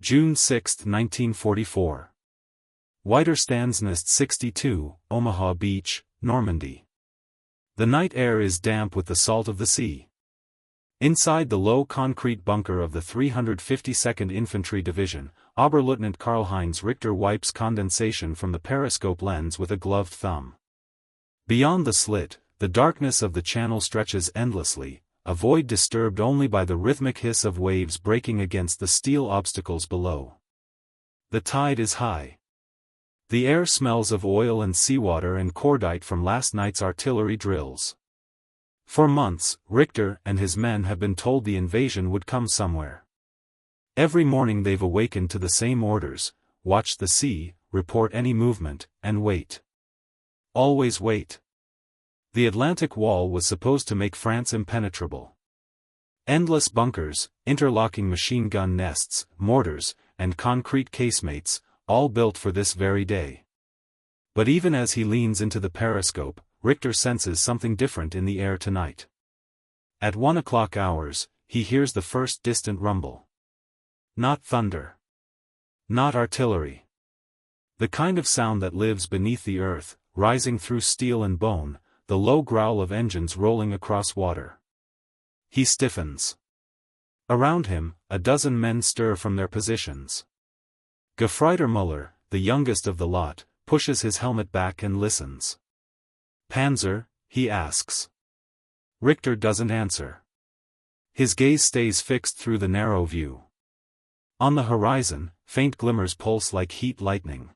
June 6, 1944. Widerstandsnest 62, Omaha Beach, Normandy. The night air is damp with the salt of the sea. Inside the low concrete bunker of the 352nd Infantry Division, Oberleutnant Karl-Heinz Richter wipes condensation from the periscope lens with a gloved thumb. Beyond the slit, the darkness of the channel stretches endlessly, a void disturbed only by the rhythmic hiss of waves breaking against the steel obstacles below. The tide is high. The air smells of oil and seawater and cordite from last night's artillery drills. For months, Richter and his men have been told the invasion would come somewhere. Every morning they've awakened to the same orders: watch the sea, report any movement, and wait. Always wait. The Atlantic Wall was supposed to make France impenetrable. Endless bunkers, interlocking machine gun nests, mortars, and concrete casemates, all built for this very day. But even as he leans into the periscope, Richter senses something different in the air tonight. At 1 o'clock hours, he hears the first distant rumble. Not thunder. Not artillery. The kind of sound that lives beneath the earth, rising through steel and bone, the low growl of engines rolling across water. He stiffens. Around him, a dozen men stir from their positions. Gefreiter Muller, the youngest of the lot, pushes his helmet back and listens. "Panzer?" he asks. Richter doesn't answer. His gaze stays fixed through the narrow view. On the horizon, faint glimmers pulse like heat lightning.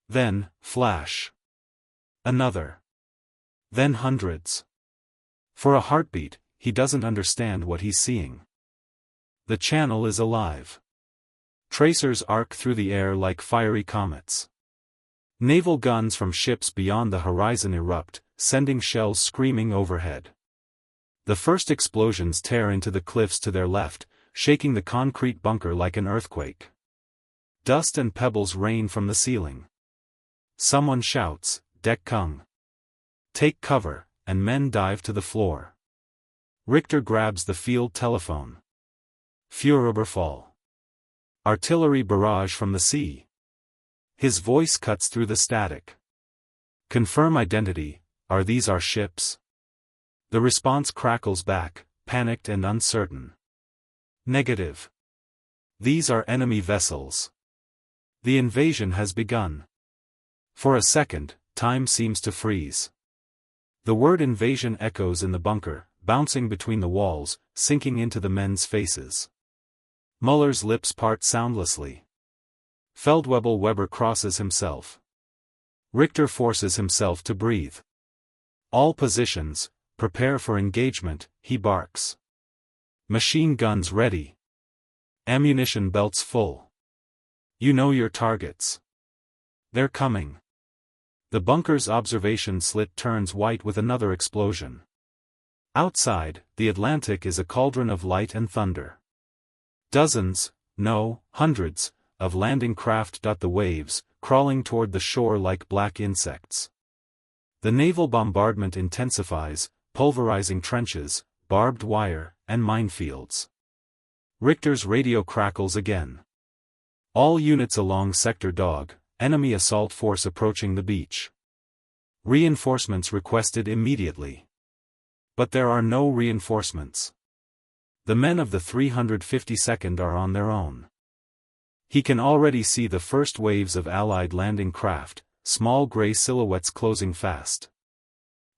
Then, flash. Another. Then hundreds. For a heartbeat, he doesn't understand what he's seeing. The channel is alive. Tracers arc through the air like fiery comets. Naval guns from ships beyond the horizon erupt, sending shells screaming overhead. The first explosions tear into the cliffs to their left, shaking the concrete bunker like an earthquake. Dust and pebbles rain from the ceiling. Someone shouts, "Deckung! Take cover," and men dive to the floor. Richter grabs the field telephone. Führerüberfall. Artillery barrage from the sea. His voice cuts through the static. "Confirm identity, are these our ships?" The response crackles back, panicked and uncertain. "Negative. These are enemy vessels. The invasion has begun." For a second, time seems to freeze. The word invasion echoes in the bunker, bouncing between the walls, sinking into the men's faces. Muller's lips part soundlessly. Feldwebel Weber crosses himself. Richter forces himself to breathe. "All positions, prepare for engagement," he barks. "Machine guns ready. Ammunition belts full. You know your targets. They're coming." The bunker's observation slit turns white with another explosion. Outside, the Atlantic is a cauldron of light and thunder. Dozens, no, hundreds, of landing craft dot the waves, crawling toward the shore like black insects. The naval bombardment intensifies, pulverizing trenches, barbed wire, and minefields. Richter's radio crackles again. "All units along Sector Dog, enemy assault force approaching the beach. Reinforcements requested immediately." But there are no reinforcements. The men of the 352nd are on their own. He can already see the first waves of Allied landing craft, small gray silhouettes closing fast.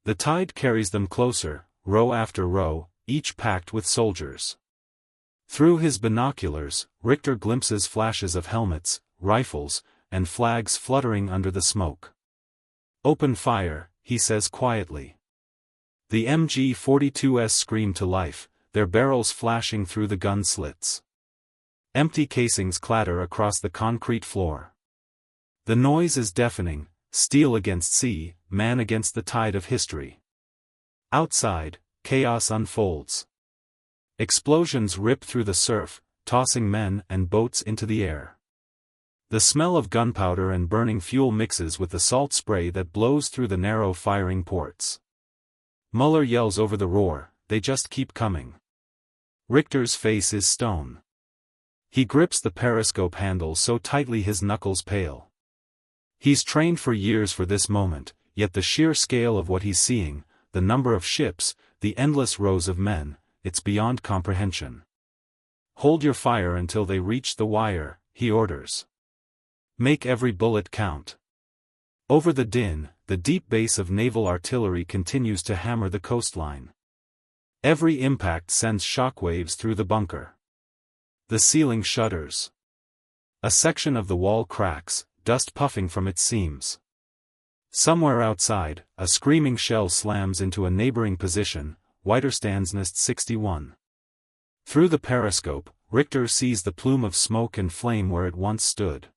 The tide carries them closer, row after row, each packed with soldiers. Through his binoculars, Richter glimpses flashes of helmets, rifles, and flags fluttering under the smoke. "Open fire," he says quietly. The MG-42s scream to life, their barrels flashing through the gun slits. Empty casings clatter across the concrete floor. The noise is deafening, steel against sea, man against the tide of history. Outside, chaos unfolds. Explosions rip through the surf, tossing men and boats into the air. The smell of gunpowder and burning fuel mixes with the salt spray that blows through the narrow firing ports. Muller yells over the roar, "They just keep coming." Richter's face is stone. He grips the periscope handle so tightly his knuckles pale. He's trained for years for this moment, yet the sheer scale of what he's seeing, the number of ships, the endless rows of men, it's beyond comprehension. Hold your fire until they reach the wire, he orders. Make every bullet count. Over the din, the deep bass of naval artillery continues to hammer the coastline. Every impact sends shockwaves through the bunker. The ceiling shudders. A section of the wall cracks, dust puffing from its seams. Somewhere outside, a screaming shell slams into a neighboring position, Widerstandsnest 61. Through the periscope, Richter sees the plume of smoke and flame where it once stood.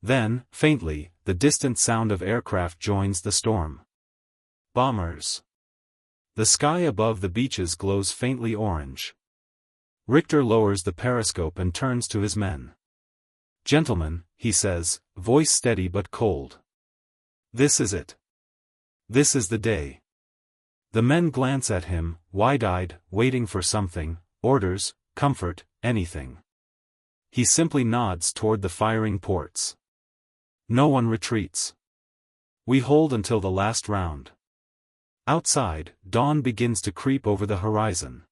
Then, faintly, the distant sound of aircraft joins the storm. Bombers. The sky above the beaches glows faintly orange. Richter lowers the periscope and turns to his men. "Gentlemen," he says, voice steady but cold. "This is it. This is the day." The men glance at him, wide-eyed, waiting for something, orders, comfort, anything. He simply nods toward the firing ports. No one retreats. We hold until the last round. Outside, dawn begins to creep over the horizon.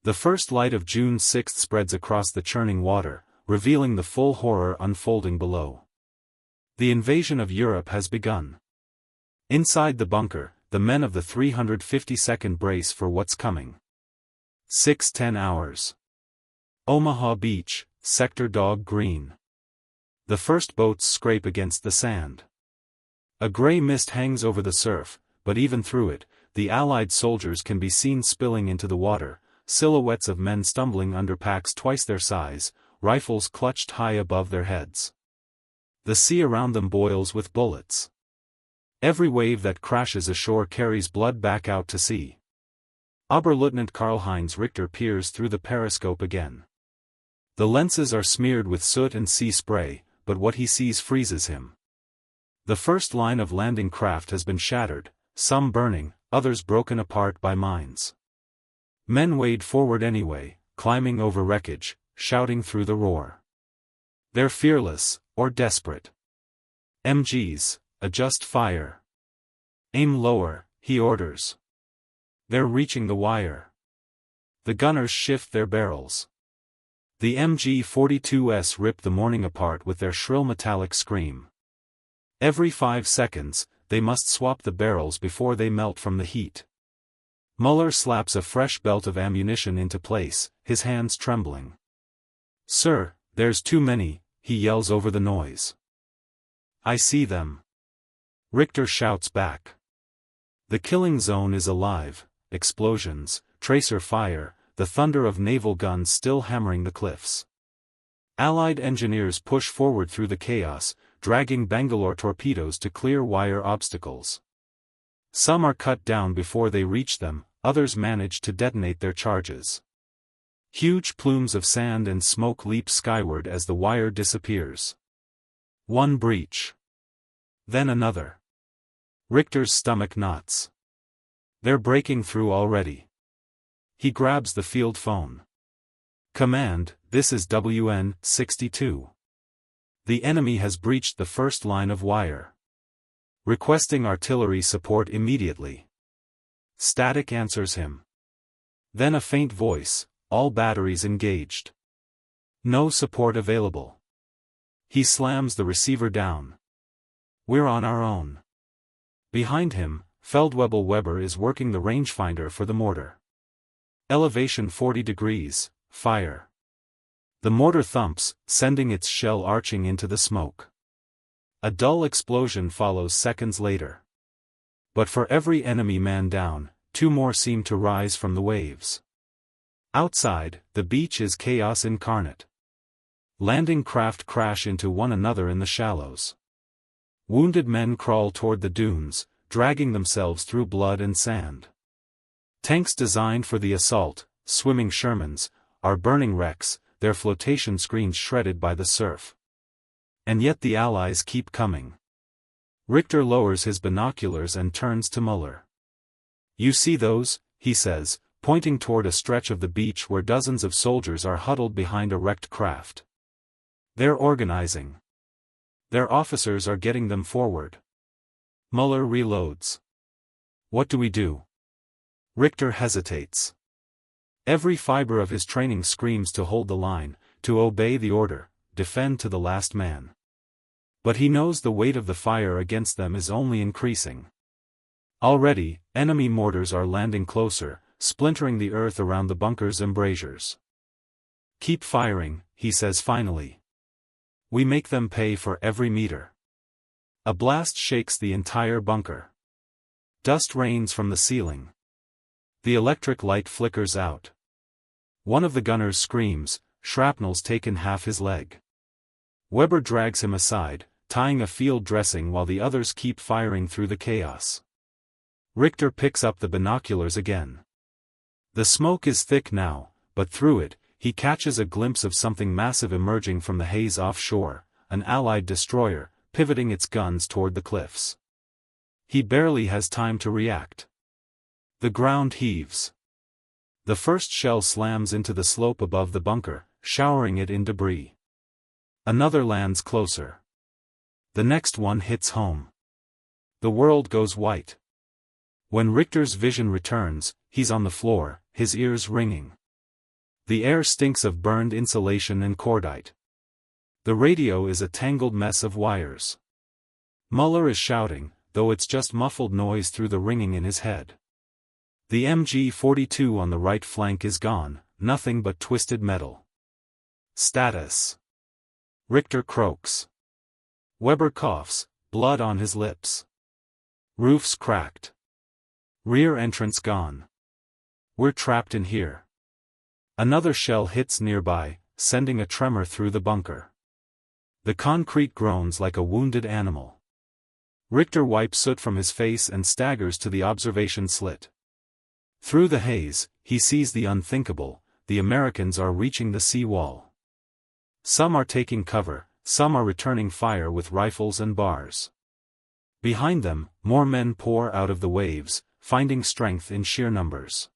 The first light of June 6 spreads across the churning water, revealing the full horror unfolding below. The invasion of Europe has begun. Inside the bunker, the men of the 352nd brace for what's coming. 6:10 hours. Omaha Beach, Sector Dog Green. The first boats scrape against the sand. A gray mist hangs over the surf, but even through it, the Allied soldiers can be seen spilling into the water, silhouettes of men stumbling under packs twice their size, rifles clutched high above their heads. The sea around them boils with bullets. Every wave that crashes ashore carries blood back out to sea. Oberleutnant Karl-Heinz Richter peers through the periscope again. The lenses are smeared with soot and sea spray, but what he sees freezes him. The first line of landing craft has been shattered, some burning, others broken apart by mines. Men wade forward anyway, climbing over wreckage, shouting through the roar. They're fearless, or desperate. MGs, adjust fire. Aim lower, he orders. They're reaching the wire. The gunners shift their barrels. The MG-42s rip the morning apart with their shrill metallic scream. Every 5 seconds, they must swap the barrels before they melt from the heat. Muller slaps a fresh belt of ammunition into place, his hands trembling. "Sir, there's too many," he yells over the noise. "I see them." Richter shouts back. The killing zone is alive, explosions, tracer fire, the thunder of naval guns still hammering the cliffs. Allied engineers push forward through the chaos, dragging Bangalore torpedoes to clear wire obstacles. Some are cut down before they reach them, others manage to detonate their charges. Huge plumes of sand and smoke leap skyward as the wire disappears. One breach. Then another. Richter's stomach knots. They're breaking through already. He grabs the field phone. "Command, this is WN 62. The enemy has breached the first line of wire. Requesting artillery support immediately." Static answers him. Then a faint voice, "All batteries engaged. No support available." He slams the receiver down. "We're on our own." Behind him, Feldwebel Weber is working the rangefinder for the mortar. Elevation 40 degrees, fire. The mortar thumps, sending its shell arching into the smoke. A dull explosion follows seconds later. But for every enemy man down, 2 more seem to rise from the waves. Outside, the beach is chaos incarnate. Landing craft crash into one another in the shallows. Wounded men crawl toward the dunes, dragging themselves through blood and sand. Tanks designed for the assault, swimming Shermans, are burning wrecks, their flotation screens shredded by the surf. And yet the Allies keep coming. Richter lowers his binoculars and turns to Muller. "You see those?" he says, pointing toward a stretch of the beach where dozens of soldiers are huddled behind a wrecked craft. They're organizing. Their officers are getting them forward. Muller reloads. What do we do? Richter hesitates. Every fiber of his training screams to hold the line, to obey the order, defend to the last man. But he knows the weight of the fire against them is only increasing. Already, enemy mortars are landing closer, splintering the earth around the bunker's embrasures. Keep firing, he says finally. We make them pay for every meter. A blast shakes the entire bunker. Dust rains from the ceiling. The electric light flickers out. One of the gunners screams, shrapnel's taken half his leg. Weber drags him aside, tying a field dressing while the others keep firing through the chaos. Richter picks up the binoculars again. The smoke is thick now, but through it, he catches a glimpse of something massive emerging from the haze offshore, an Allied destroyer, pivoting its guns toward the cliffs. He barely has time to react. The ground heaves. The first shell slams into the slope above the bunker, showering it in debris. Another lands closer. The next one hits home. The world goes white. When Richter's vision returns, he's on the floor, his ears ringing. The air stinks of burned insulation and cordite. The radio is a tangled mess of wires. Muller is shouting, though it's just muffled noise through the ringing in his head. The MG-42 on the right flank is gone, nothing but twisted metal. Status. Richter croaks. Weber coughs, blood on his lips. Roof's cracked. Rear entrance gone. We're trapped in here. Another shell hits nearby, sending a tremor through the bunker. The concrete groans like a wounded animal. Richter wipes soot from his face and staggers to the observation slit. Through the haze, he sees the unthinkable. The Americans are reaching the sea wall. Some are taking cover, some are returning fire with rifles and bars. Behind them, more men pour out of the waves, finding strength in sheer numbers.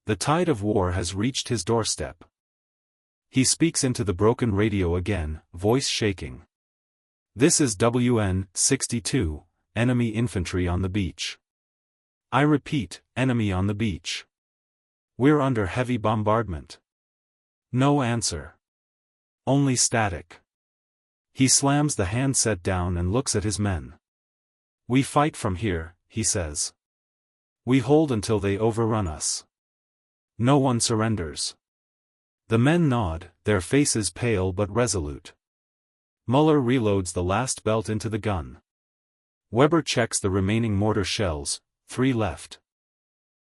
The tide of war has reached his doorstep. He speaks into the broken radio again, voice shaking. This is WN-62, enemy infantry on the beach. I repeat, enemy on the beach. We're under heavy bombardment. No answer. Only static. He slams the handset down and looks at his men. We fight from here, he says. We hold until they overrun us. No one surrenders. The men nod, their faces pale but resolute. Muller reloads the last belt into the gun. Weber checks the remaining mortar shells, 3 left.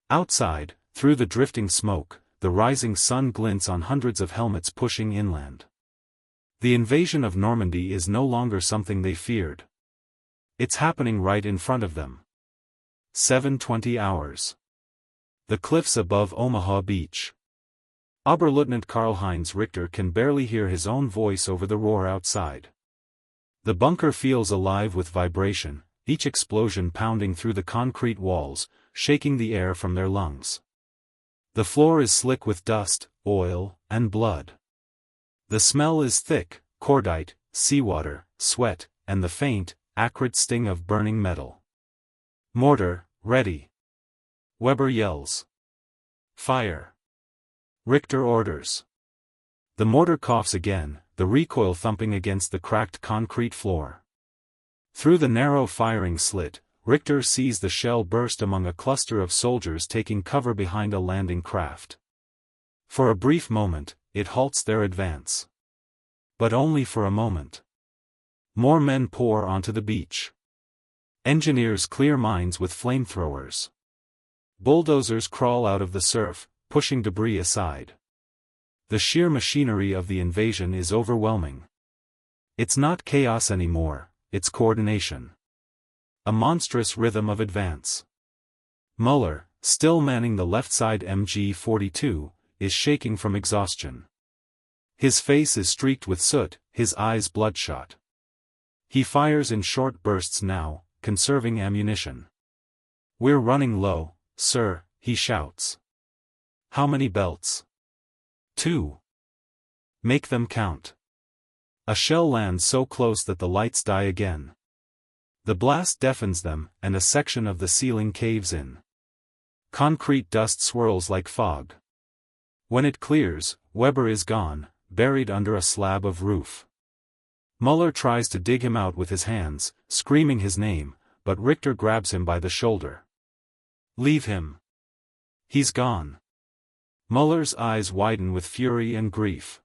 Outside, through the drifting smoke, the rising sun glints on hundreds of helmets pushing inland. The invasion of Normandy is no longer something they feared. It's happening right in front of them. 7:20 hours. The cliffs above Omaha Beach. Oberleutnant Karl-Heinz Richter can barely hear his own voice over the roar outside. The bunker feels alive with vibration, each explosion pounding through the concrete walls, shaking the air from their lungs. The floor is slick with dust, oil, and blood. The smell is thick, cordite, seawater, sweat, and the faint, acrid sting of burning metal. Mortar, ready. Weber yells. Fire. Richter orders. The mortar coughs again, the recoil thumping against the cracked concrete floor. Through the narrow firing slit, Richter sees the shell burst among a cluster of soldiers taking cover behind a landing craft. For a brief moment, it halts their advance. But only for a moment. More men pour onto the beach. Engineers clear mines with flamethrowers. Bulldozers crawl out of the surf, pushing debris aside. The sheer machinery of the invasion is overwhelming. It's not chaos anymore, it's coordination. A monstrous rhythm of advance. Muller, still manning the left side MG-42, is shaking from exhaustion. His face is streaked with soot, his eyes bloodshot. He fires in short bursts now, conserving ammunition. We're running low, sir, he shouts. How many belts? 2. Make them count. A shell lands so close that the lights die again. The blast deafens them, and a section of the ceiling caves in. Concrete dust swirls like fog. When it clears, Weber is gone, buried under a slab of roof. Muller tries to dig him out with his hands, screaming his name, but Richter grabs him by the shoulder. Leave him. He's gone. Muller's eyes widen with fury and grief.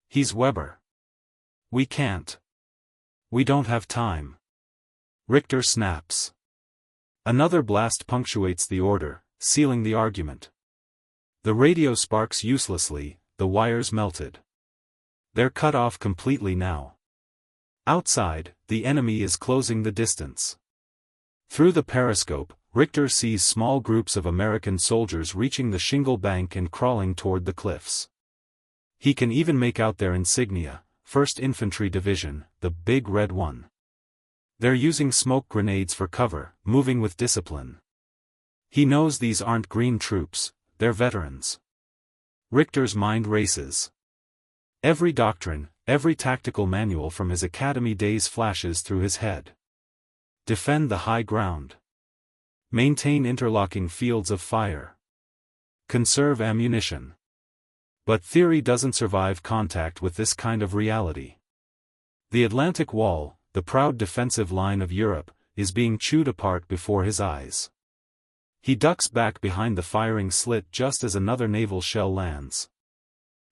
He's Weber. We can't. We don't have time. Richter snaps. Another blast punctuates the order, sealing the argument. The radio sparks uselessly, the wires melted. They're cut off completely now. Outside, the enemy is closing the distance. Through the periscope, Richter sees small groups of American soldiers reaching the shingle bank and crawling toward the cliffs. He can even make out their insignia, 1st Infantry Division, the big red one. They're using smoke grenades for cover, moving with discipline. He knows these aren't green troops, they're veterans. Richter's mind races. Every doctrine, every tactical manual from his academy days flashes through his head. Defend the high ground. Maintain interlocking fields of fire. Conserve ammunition. But theory doesn't survive contact with this kind of reality. The Atlantic Wall, the proud defensive line of Europe, is being chewed apart before his eyes. He ducks back behind the firing slit just as another naval shell lands.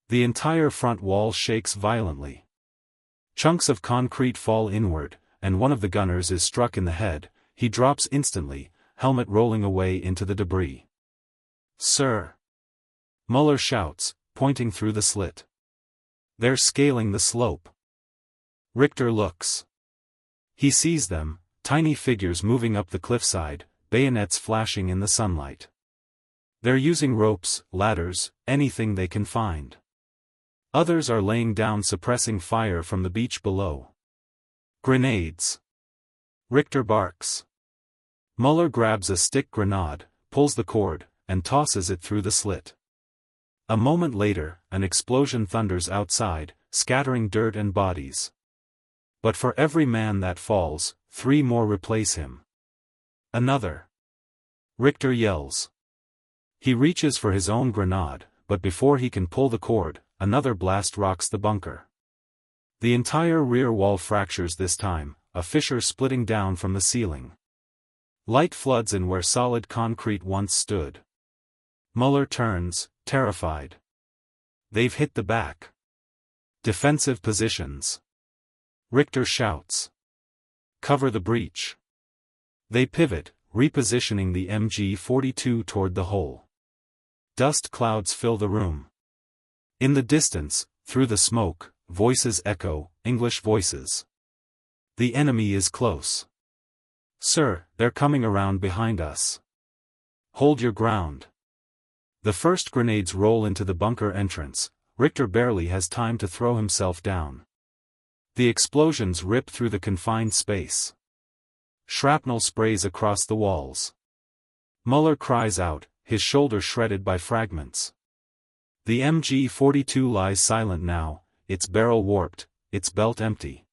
The entire front wall shakes violently. Chunks of concrete fall inward, and one of the gunners is struck in the head. He drops instantly, helmet rolling away into the debris. Sir! Muller shouts, pointing through the slit. They're scaling the slope. Richter looks. He sees them, tiny figures moving up the cliffside, bayonets flashing in the sunlight. They're using ropes, ladders, anything they can find. Others are laying down suppressing fire from the beach below. Grenades. Richter barks. Muller grabs a stick grenade, pulls the cord, and tosses it through the slit. A moment later, an explosion thunders outside, scattering dirt and bodies. But for every man that falls, 3 more replace him. Another. Richter yells. He reaches for his own grenade, but before he can pull the cord, another blast rocks the bunker. The entire rear wall fractures this time, a fissure splitting down from the ceiling. Light floods in where solid concrete once stood. Muller turns, terrified. They've hit the back. Defensive positions. Richter shouts. Cover the breach. They pivot, repositioning the MG-42 toward the hole. Dust clouds fill the room. In the distance, through the smoke, voices echo, English voices. The enemy is close. Sir, they're coming around behind us. Hold your ground. The first grenades roll into the bunker entrance. Richter barely has time to throw himself down. The explosions rip through the confined space. Shrapnel sprays across the walls. Muller cries out, his shoulder shredded by fragments. The MG-42 lies silent now, its barrel warped, its belt empty.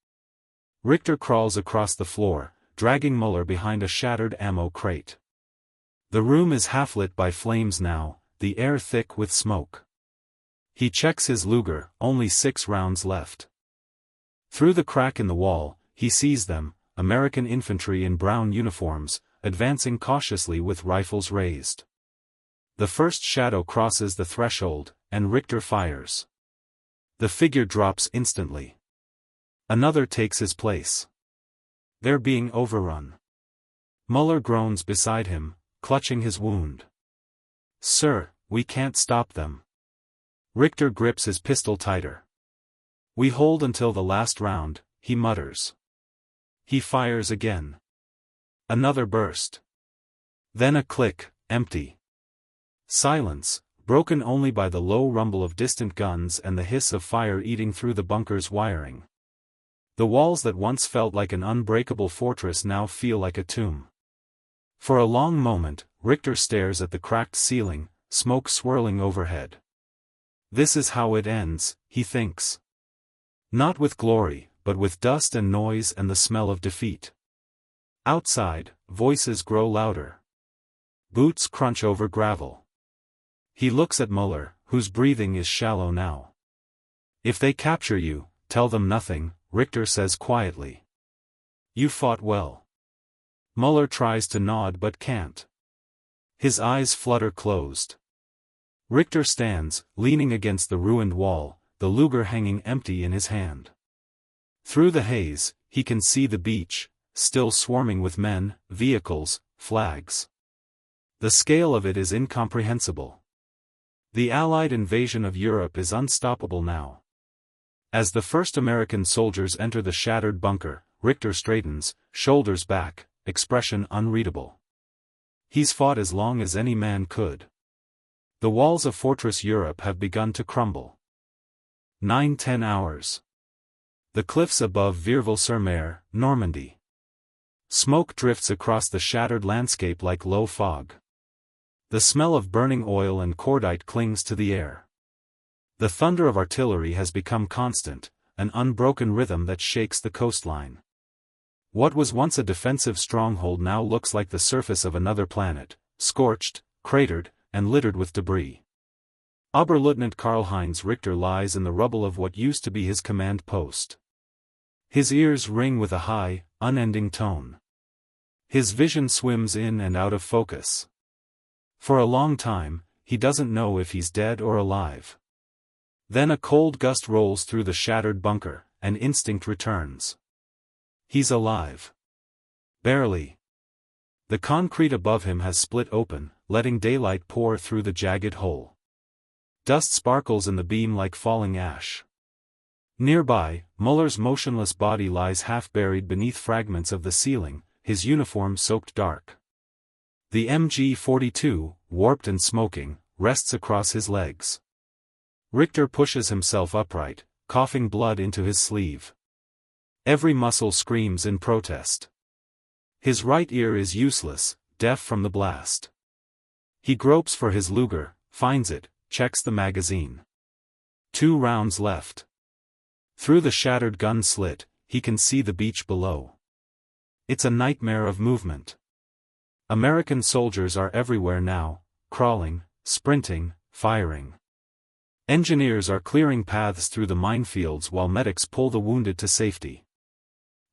Richter crawls across the floor, dragging Muller behind a shattered ammo crate. The room is half-lit by flames now, the air thick with smoke. He checks his Luger, only 6 rounds left. Through the crack in the wall, he sees them, American infantry in brown uniforms, advancing cautiously with rifles raised. The first shadow crosses the threshold, and Richter fires. The figure drops instantly. Another takes his place. They're being overrun. Muller groans beside him, clutching his wound. Sir, we can't stop them. Richter grips his pistol tighter. We hold until the last round, he mutters. He fires again. Another burst. Then a click, empty. Silence, broken only by the low rumble of distant guns and the hiss of fire eating through the bunker's wiring. The walls that once felt like an unbreakable fortress now feel like a tomb. For a long moment, Richter stares at the cracked ceiling, smoke swirling overhead. This is how it ends, he thinks. Not with glory, but with dust and noise and the smell of defeat. Outside, voices grow louder. Boots crunch over gravel. He looks at Muller, whose breathing is shallow now. If they capture you, tell them nothing, Richter says quietly. You fought well. Muller tries to nod but can't. His eyes flutter closed. Richter stands, leaning against the ruined wall, the Luger hanging empty in his hand. Through the haze, he can see the beach, still swarming with men, vehicles, flags. The scale of it is incomprehensible. The Allied invasion of Europe is unstoppable now. As the first American soldiers enter the shattered bunker, Richter straightens, shoulders back, expression unreadable. He's fought as long as any man could. The walls of Fortress Europe have begun to crumble. 9-10 hours. The cliffs above Vierville-sur-Mer, Normandy. Smoke drifts across the shattered landscape like low fog. The smell of burning oil and cordite clings to the air. The thunder of artillery has become constant, an unbroken rhythm that shakes the coastline. What was once a defensive stronghold now looks like the surface of another planet, scorched, cratered, and littered with debris. Oberleutnant Karl-Heinz Richter lies in the rubble of what used to be his command post. His ears ring with a high, unending tone. His vision swims in and out of focus. For a long time, he doesn't know if he's dead or alive. Then a cold gust rolls through the shattered bunker, and instinct returns. He's alive. Barely. The concrete above him has split open, letting daylight pour through the jagged hole. Dust sparkles in the beam like falling ash. Nearby, Muller's motionless body lies half buried beneath fragments of the ceiling, his uniform soaked dark. The MG-42, warped and smoking, rests across his legs. Richter pushes himself upright, coughing blood into his sleeve. Every muscle screams in protest. His right ear is useless, deaf from the blast. He gropes for his Luger, finds it, checks the magazine. 2 rounds left. Through the shattered gun slit, he can see the beach below. It's a nightmare of movement. American soldiers are everywhere now, crawling, sprinting, firing. Engineers are clearing paths through the minefields while medics pull the wounded to safety.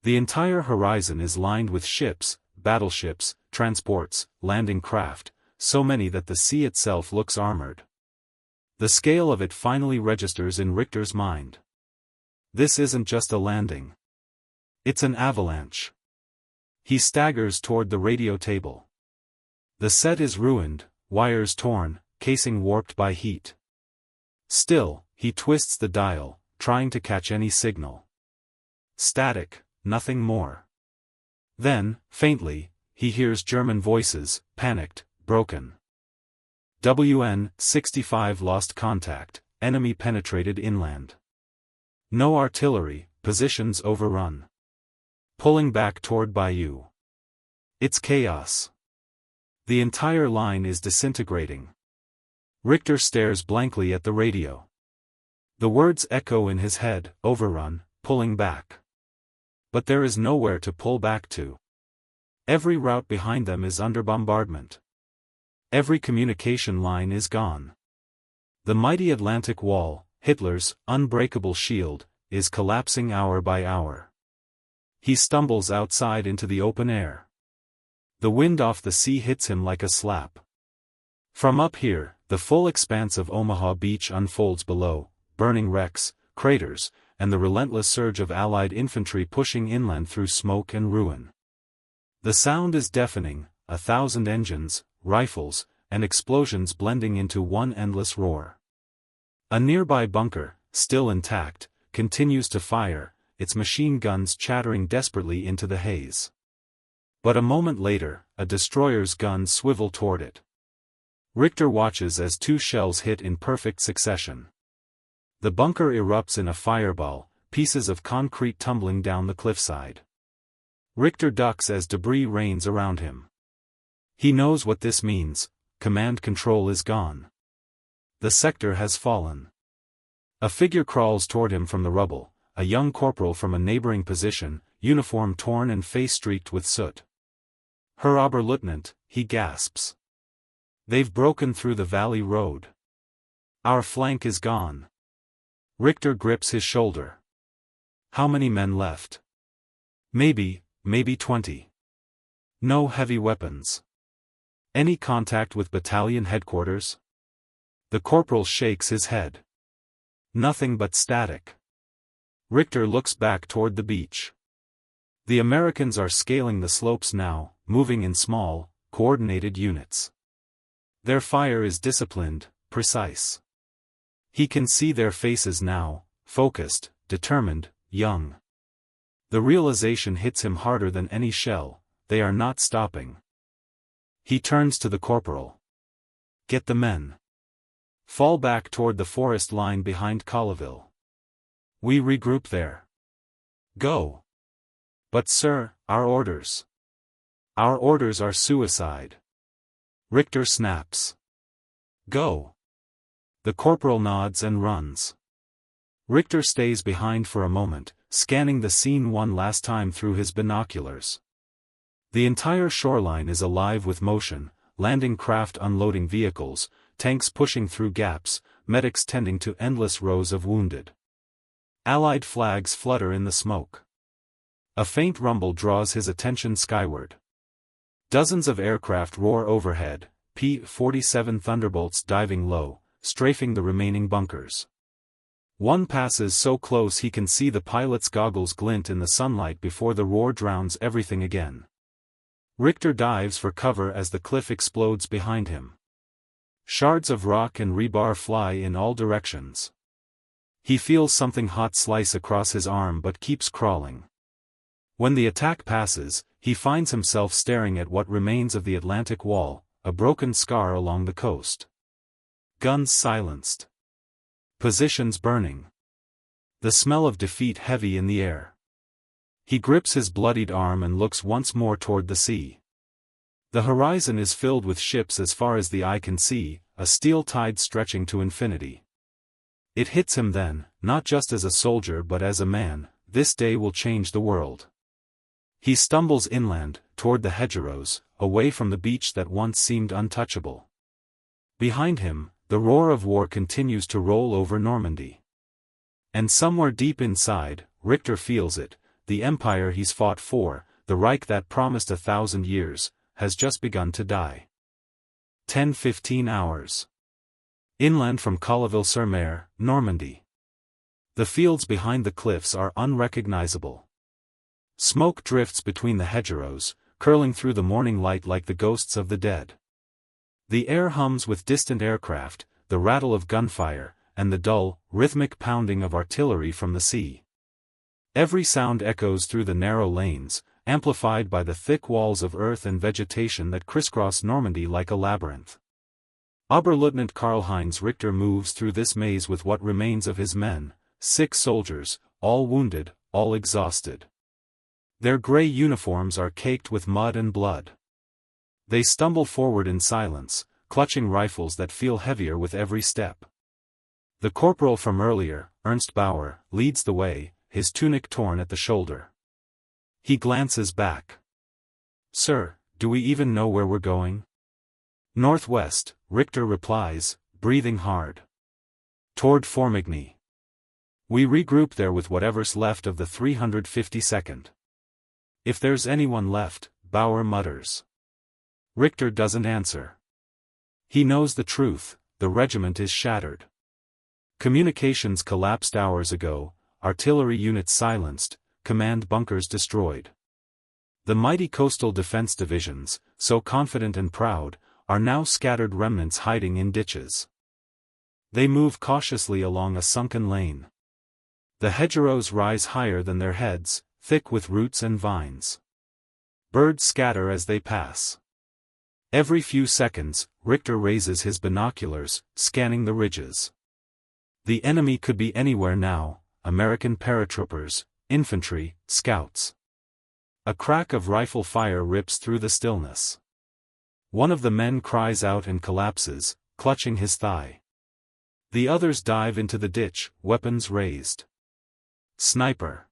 The entire horizon is lined with ships, battleships, transports, landing craft, so many that the sea itself looks armored. The scale of it finally registers in Richter's mind. This isn't just a landing. It's an avalanche. He staggers toward the radio table. The set is ruined, wires torn, casing warped by heat. Still, he twists the dial, trying to catch any signal. Static, nothing more. Then, faintly, he hears German voices, panicked, broken. WN-65 lost contact, enemy penetrated inland. No artillery, positions overrun. Pulling back toward Bayou. It's chaos. The entire line is disintegrating. Richter stares blankly at the radio. The words echo in his head, overrun, pulling back. But there is nowhere to pull back to. Every route behind them is under bombardment. Every communication line is gone. The mighty Atlantic Wall, Hitler's unbreakable shield, is collapsing hour by hour. He stumbles outside into the open air. The wind off the sea hits him like a slap. From up here, the full expanse of Omaha Beach unfolds below, burning wrecks, craters, and the relentless surge of Allied infantry pushing inland through smoke and ruin. The sound is deafening, 1,000 engines, rifles, and explosions blending into one endless roar. A nearby bunker, still intact, continues to fire, its machine guns chattering desperately into the haze. But a moment later, a destroyer's guns swivel toward it. Richter watches as 2 shells hit in perfect succession. The bunker erupts in a fireball, pieces of concrete tumbling down the cliffside. Richter ducks as debris rains around him. He knows what this means, command control is gone. The sector has fallen. A figure crawls toward him from the rubble, a young corporal from a neighboring position, uniform torn and face streaked with soot. "Herr Oberleutnant," he gasps. "They've broken through the valley road. Our flank is gone." Richter grips his shoulder. "How many men left?" Maybe 20. "No heavy weapons. Any contact with battalion headquarters?" The corporal shakes his head. "Nothing but static." Richter looks back toward the beach. The Americans are scaling the slopes now, moving in small, coordinated units. Their fire is disciplined, precise. He can see their faces now, focused, determined, young. The realization hits him harder than any shell: they are not stopping. He turns to the corporal. "Get the men. Fall back toward the forest line behind Colleville. We regroup there." "Go." "But sir, our orders." "Our orders are suicide." Richter snaps. "Go." The corporal nods and runs. Richter stays behind for a moment, scanning the scene one last time through his binoculars. The entire shoreline is alive with motion, landing craft unloading vehicles, tanks pushing through gaps, medics tending to endless rows of wounded. Allied flags flutter in the smoke. A faint rumble draws his attention skyward. Dozens of aircraft roar overhead, P-47 Thunderbolts diving low, strafing the remaining bunkers. One passes so close he can see the pilot's goggles glint in the sunlight before the roar drowns everything again. Richter dives for cover as the cliff explodes behind him. Shards of rock and rebar fly in all directions. He feels something hot slice across his arm but keeps crawling. When the attack passes, he finds himself staring at what remains of the Atlantic Wall, a broken scar along the coast. Guns silenced. Positions burning. The smell of defeat heavy in the air. He grips his bloodied arm and looks once more toward the sea. The horizon is filled with ships as far as the eye can see, a steel tide stretching to infinity. It hits him then, not just as a soldier but as a man: this day will change the world. He stumbles inland, toward the hedgerows, away from the beach that once seemed untouchable. Behind him, the roar of war continues to roll over Normandy. And somewhere deep inside, Richter feels it: the empire he's fought for, the Reich that promised 1,000 years, has just begun to die. 10-15 hours. Inland from Colleville-sur-Mer, Normandy. The fields behind the cliffs are unrecognizable. Smoke drifts between the hedgerows, curling through the morning light like the ghosts of the dead. The air hums with distant aircraft, the rattle of gunfire, and the dull, rhythmic pounding of artillery from the sea. Every sound echoes through the narrow lanes, amplified by the thick walls of earth and vegetation that crisscross Normandy like a labyrinth. Oberleutnant Karl-Heinz Richter moves through this maze with what remains of his men, 6 soldiers, all wounded, all exhausted. Their gray uniforms are caked with mud and blood. They stumble forward in silence, clutching rifles that feel heavier with every step. The corporal from earlier, Ernst Bauer, leads the way, his tunic torn at the shoulder. He glances back. "Sir, do we even know where we're going?" "Northwest," Richter replies, breathing hard. "Toward Formigny. We regroup there with whatever's left of the 352nd. If there's anyone left," Bauer mutters. Richter doesn't answer. He knows the truth: the regiment is shattered. Communications collapsed hours ago, artillery units silenced, command bunkers destroyed. The mighty coastal defense divisions, so confident and proud, are now scattered remnants hiding in ditches. They move cautiously along a sunken lane. The hedgerows rise higher than their heads, thick with roots and vines. Birds scatter as they pass. Every few seconds, Richter raises his binoculars, scanning the ridges. The enemy could be anywhere now: American paratroopers, infantry, scouts. A crack of rifle fire rips through the stillness. One of the men cries out and collapses, clutching his thigh. The others dive into the ditch, weapons raised. Sniper!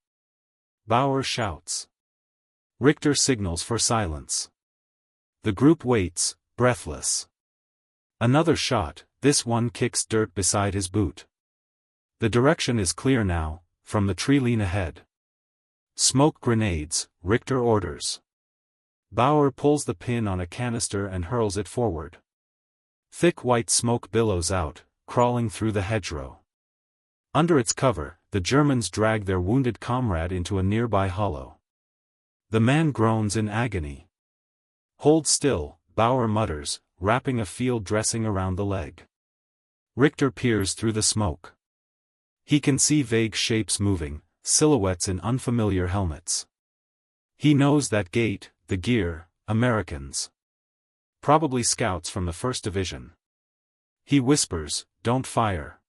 Bauer shouts. Richter signals for silence. The group waits, breathless. Another shot, this one kicks dirt beside his boot. The direction is clear now, from the tree lean ahead. Smoke grenades, Richter orders. Bauer pulls the pin on a canister and hurls it forward. Thick white smoke billows out, crawling through the hedgerow. Under its cover, the Germans drag their wounded comrade into a nearby hollow. The man groans in agony. Hold still, Bauer mutters, wrapping a field dressing around the leg. Richter peers through the smoke. He can see vague shapes moving, silhouettes in unfamiliar helmets. He knows that gait, the gear, Americans. Probably scouts from the 1st Division. He whispers, "Don't fire.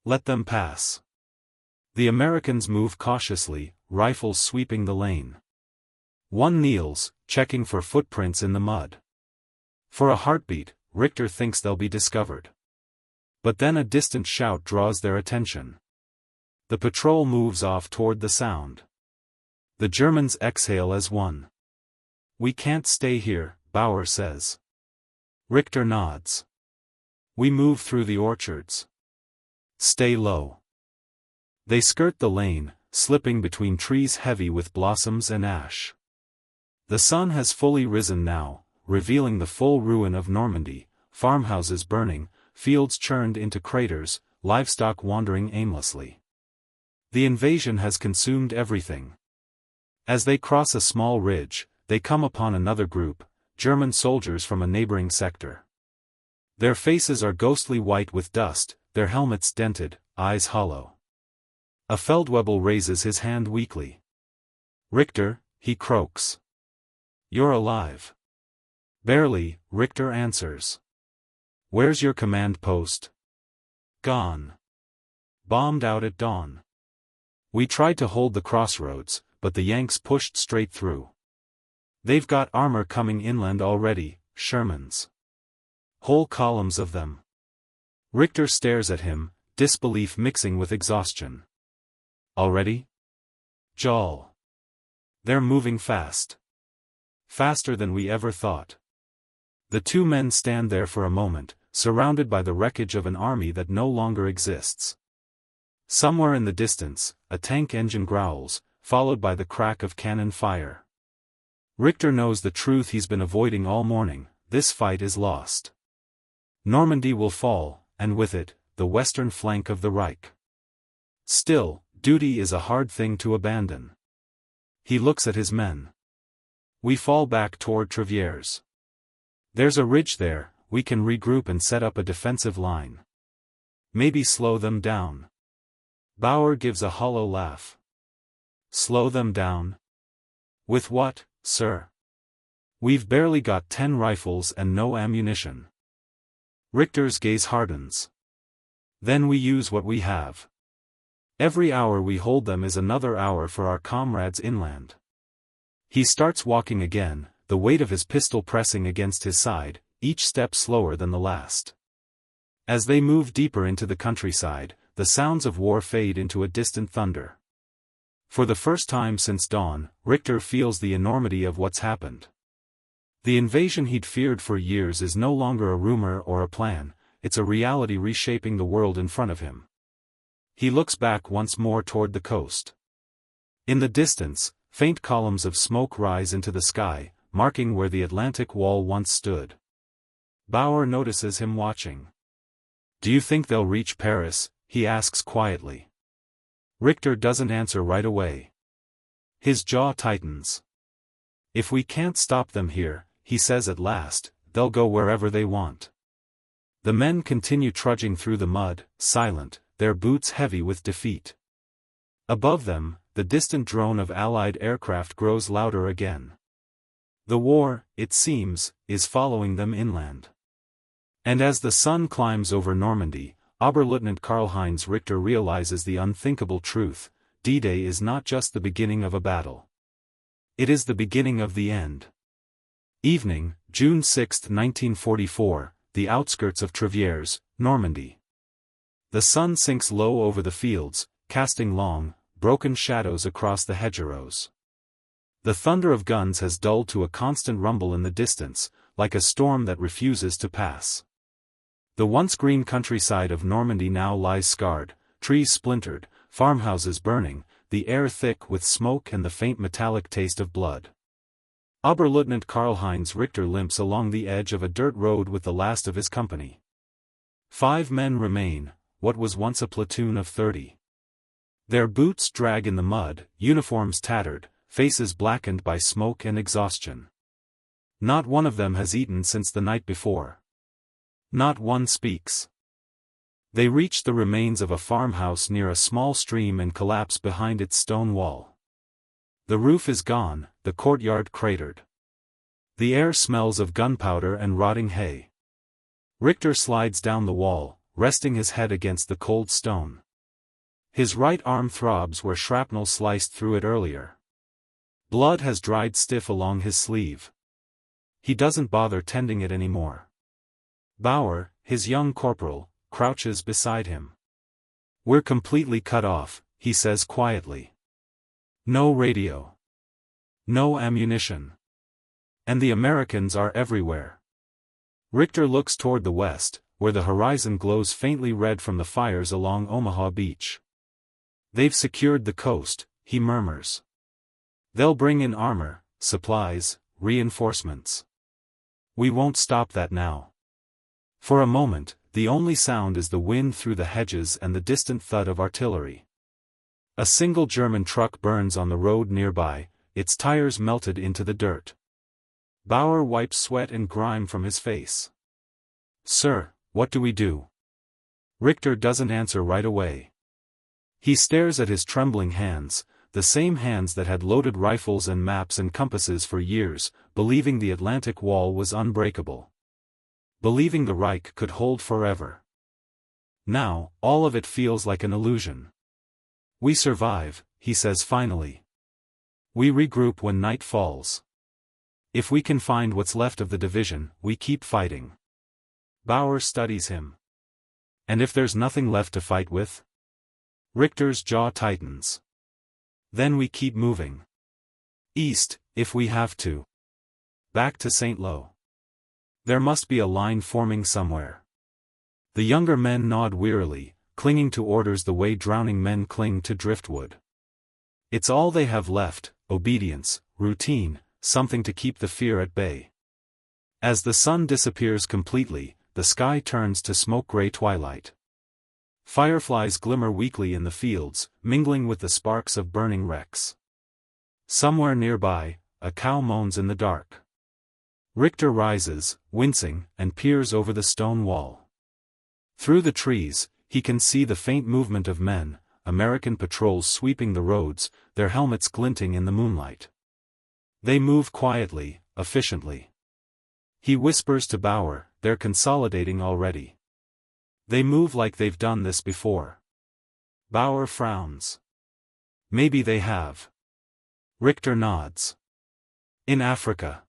Let them pass." The Americans move cautiously, rifles sweeping the lane. One kneels, checking for footprints in the mud. For a heartbeat, Richter thinks they'll be discovered. But then a distant shout draws their attention. The patrol moves off toward the sound. The Germans exhale as one. "We can't stay here," Bauer says. Richter nods. "We move through the orchards. Stay low." They skirt the lane, slipping between trees heavy with blossoms and ash. The sun has fully risen now, revealing the full ruin of Normandy, farmhouses burning, fields churned into craters, livestock wandering aimlessly. The invasion has consumed everything. As they cross a small ridge, they come upon another group, German soldiers from a neighboring sector. Their faces are ghostly white with dust, their helmets dented, eyes hollow. A Feldwebel raises his hand weakly. "Richter," he croaks. "You're alive." "Barely," Richter answers. "Where's your command post?" "Gone. Bombed out at dawn. We tried to hold the crossroads, but the Yanks pushed straight through. They've got armor coming inland already, Shermans. Whole columns of them." Richter stares at him, disbelief mixing with exhaustion. "Already?" "Jol. They're moving fast. Faster than we ever thought." The two men stand there for a moment, surrounded by the wreckage of an army that no longer exists. Somewhere in the distance, a tank engine growls, followed by the crack of cannon fire. Richter knows the truth he's been avoiding all morning: this fight is lost. Normandy will fall, and with it, the western flank of the Reich. Still, duty is a hard thing to abandon. He looks at his men. "We fall back toward Treviers. There's a ridge there, we can regroup and set up a defensive line. Maybe slow them down." Bauer gives a hollow laugh. "Slow them down? With what, sir? We've barely got 10 rifles and no ammunition." Richter's gaze hardens. "Then we use what we have. Every hour we hold them is another hour for our comrades inland." He starts walking again, the weight of his pistol pressing against his side, each step slower than the last. As they move deeper into the countryside, the sounds of war fade into a distant thunder. For the first time since dawn, Richter feels the enormity of what's happened. The invasion he'd feared for years is no longer a rumor or a plan, it's a reality reshaping the world in front of him. He looks back once more toward the coast. In the distance, faint columns of smoke rise into the sky, marking where the Atlantic Wall once stood. Bauer notices him watching. "Do you think they'll reach Paris?" he asks quietly. Richter doesn't answer right away. His jaw tightens. "If we can't stop them here," he says at last, "they'll go wherever they want." The men continue trudging through the mud, silent, their boots heavy with defeat. Above them, the distant drone of Allied aircraft grows louder again. The war, it seems, is following them inland. And as the sun climbs over Normandy, Oberleutnant Karl-Heinz Richter realizes the unthinkable truth: D-Day is not just the beginning of a battle. It is the beginning of the end. Evening, June 6, 1944, the outskirts of Treviers, Normandy. The sun sinks low over the fields, casting long, broken shadows across the hedgerows. The thunder of guns has dulled to a constant rumble in the distance, like a storm that refuses to pass. The once green countryside of Normandy now lies scarred, trees splintered, farmhouses burning, the air thick with smoke and the faint metallic taste of blood. Oberleutnant Karl-Heinz Richter limps along the edge of a dirt road with the last of his company. 5 men remain, what was once a platoon of 30. Their boots drag in the mud, uniforms tattered, faces blackened by smoke and exhaustion. Not one of them has eaten since the night before. Not one speaks. They reach the remains of a farmhouse near a small stream and collapse behind its stone wall. The roof is gone, the courtyard cratered. The air smells of gunpowder and rotting hay. Richter slides down the wall, resting his head against the cold stone. His right arm throbs where shrapnel sliced through it earlier. Blood has dried stiff along his sleeve. He doesn't bother tending it anymore. Bauer, his young corporal, crouches beside him. "We're completely cut off," he says quietly. "No radio. No ammunition. And the Americans are everywhere." Richter looks toward the west, where the horizon glows faintly red from the fires along Omaha Beach. "They've secured the coast," he murmurs. "They'll bring in armor, supplies, reinforcements. We won't stop that now." For a moment, the only sound is the wind through the hedges and the distant thud of artillery. A single German truck burns on the road nearby, its tires melted into the dirt. Bauer wipes sweat and grime from his face. "Sir, what do we do?" Richter doesn't answer right away. He stares at his trembling hands, the same hands that had loaded rifles and maps and compasses for years, believing the Atlantic Wall was unbreakable. Believing the Reich could hold forever. Now, all of it feels like an illusion. "We survive," he says finally. "We regroup when night falls. If we can find what's left of the division, we keep fighting." Bauer studies him. "And if there's nothing left to fight with?" Richter's jaw tightens. "Then we keep moving. East, if we have to. Back to St. Lo. There must be a line forming somewhere." The younger men nod wearily, clinging to orders the way drowning men cling to driftwood. It's all they have left, obedience, routine, something to keep the fear at bay. As the sun disappears completely, the sky turns to smoke-gray twilight. Fireflies glimmer weakly in the fields, mingling with the sparks of burning wrecks. Somewhere nearby, a cow moans in the dark. Richter rises, wincing, and peers over the stone wall. Through the trees, he can see the faint movement of men, American patrols sweeping the roads, their helmets glinting in the moonlight. They move quietly, efficiently. He whispers to Bauer, "They're consolidating already. They move like they've done this before." Bauer frowns. "Maybe they have." Richter nods. "In Africa.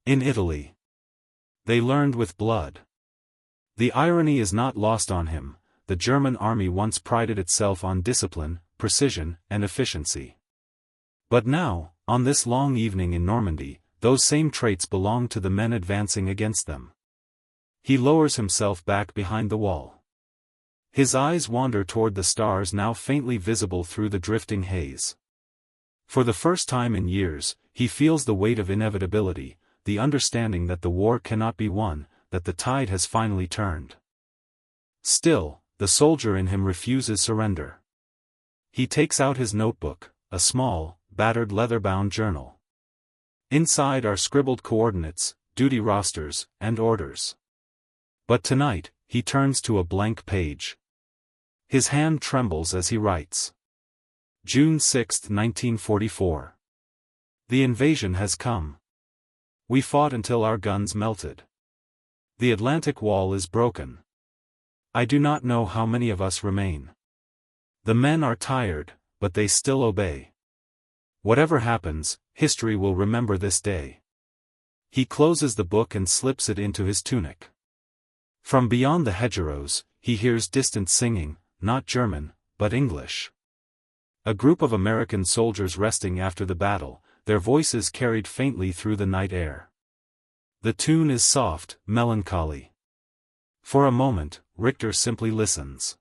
In Italy. They learned with blood." The irony is not lost on him. The German army once prided itself on discipline, precision, and efficiency. But now, on this long evening in Normandy, those same traits belong to the men advancing against them. He lowers himself back behind the wall. His eyes wander toward the stars now faintly visible through the drifting haze. For the first time in years, he feels the weight of inevitability, the understanding that the war cannot be won, that the tide has finally turned. Still, the soldier in him refuses surrender. He takes out his notebook, a small, battered leather-bound journal. Inside are scribbled coordinates, duty rosters, and orders. But tonight, he turns to a blank page. His hand trembles as he writes. June 6, 1944. The invasion has come. We fought until our guns melted. The Atlantic Wall is broken. I do not know how many of us remain. The men are tired, but they still obey. Whatever happens, history will remember this day. He closes the book and slips it into his tunic. From beyond the hedgerows, he hears distant singing, not German, but English. A group of American soldiers resting after the battle, their voices carried faintly through the night air. The tune is soft, melancholy. For a moment, Richter simply listens.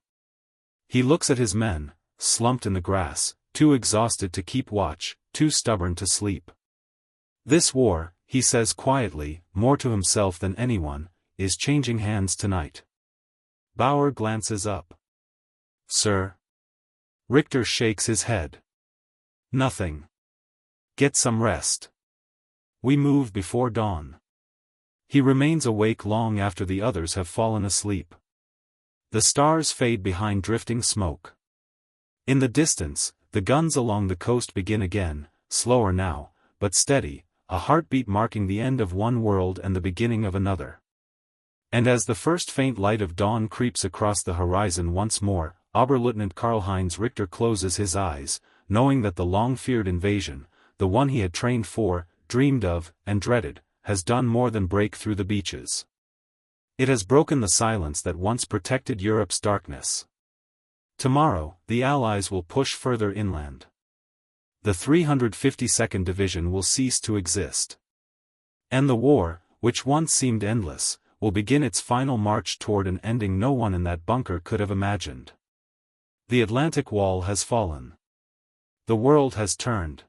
He looks at his men, slumped in the grass, too exhausted to keep watch, too stubborn to sleep. This war, he says quietly, more to himself than anyone, is changing hands tonight. Bauer glances up. Sir? Richter shakes his head. Nothing. Get some rest. We move before dawn. He remains awake long after the others have fallen asleep. The stars fade behind drifting smoke. In the distance, the guns along the coast begin again, slower now, but steady, a heartbeat marking the end of one world and the beginning of another. And as the first faint light of dawn creeps across the horizon once more, Oberleutnant Karl-Heinz Richter closes his eyes, knowing that the long-feared invasion, the one he had trained for, dreamed of, and dreaded, has done more than break through the beaches. It has broken the silence that once protected Europe's darkness. Tomorrow, the Allies will push further inland. The 352nd Division will cease to exist. And the war, which once seemed endless, will begin its final march toward an ending no one in that bunker could have imagined. The Atlantic Wall has fallen. The world has turned.